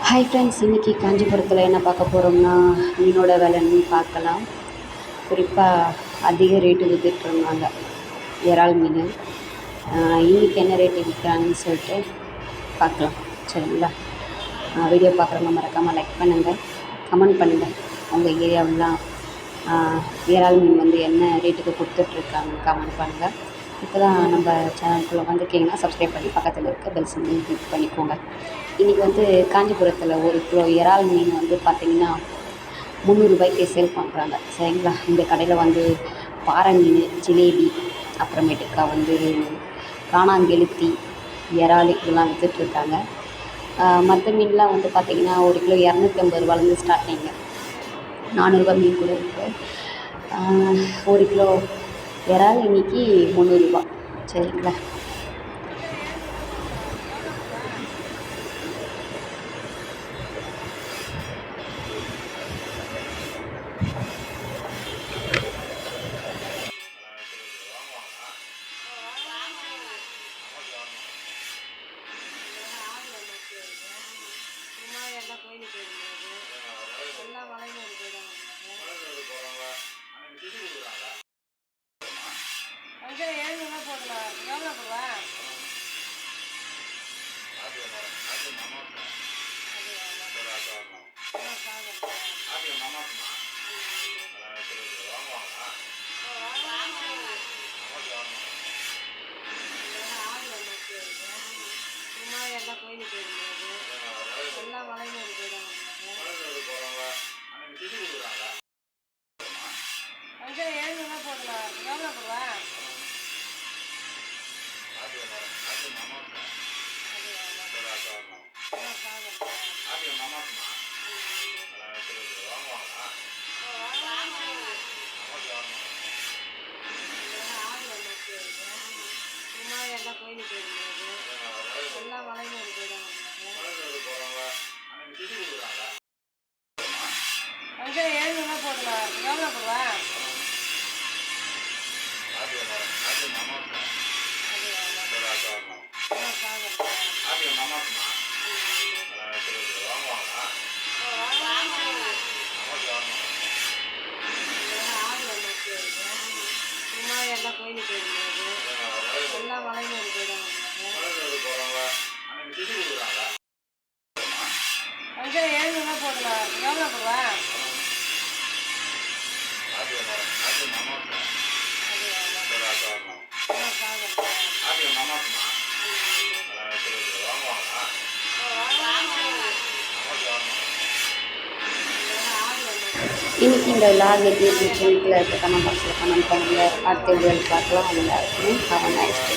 Hi friends, இன்றைக்கி காஞ்சிபுரத்தில் என்ன பார்க்க போகிறோம்னா மீனோட விலைன்னு பார்க்கலாம். குறிப்பாக அதிக ரேட்டு விற்றுட்ருந்தாங்க இறால் மீன். இன்றைக்கி என்ன ரேட்டு விற்கிறாங்கன்னு சொல்லிட்டு பார்க்கலாம். சரிங்களா? வீடியோ பார்க்குறவங்க மறக்காமல் லைக் பண்ணுங்கள், கமெண்ட் பண்ணுங்கள். உங்கள் ஏரியாவிலாம் இறால் மீன் வந்து என்ன ரேட்டுக்கு கொடுத்துட்ருக்காங்க கமெண்ட் பண்ணுங்கள். இப்போ தான் நம்ம சேனலுக்குள்ளே வந்திருக்கீங்கன்னா சப்ஸ்கிரைப் பண்ணி பக்கத்தில் இருக்க பெல் சிம்பிளையும் கிளிக் பண்ணிக்கோங்க. இன்றைக்கி வந்து காஞ்சிபுரத்தில் 1 கிலோ இறால் மீன் வந்து பார்த்திங்கன்னா 300 ரூபாய்க்கு சேல் பண்ணுறாங்க. சரிங்களா? இந்த கடையில் வந்து பாறை மீன், ஜிலேபி, அப்புறமேட்டுக்கா வந்து காணாங்கெளுத்தி, இறால் இதெல்லாம் விற்றுட்ருக்காங்க. மற்ற மீன்லாம் வந்து பார்த்திங்கன்னா 1 கிலோ 250 ரூபாலேருந்து ஸ்டார்டிங்கு. 400 ரூபா மீன் கூட இருக்குது. 1 கிலோ இறால் இன்றைக்கி 300 ரூபா. சரிங்களா? இன்றைக்கி இந்த விளாக் எப்படி இருந்துச்சுன்னு கீழே இருக்க கமெண்ட் பாக்ஸில் கமெண்ட் பண்ணுங்கள். அடுத்த வீடியோவில் பார்க்கலாம். எல்லாருக்குமே ஹேவ் அ நைஸ் டே.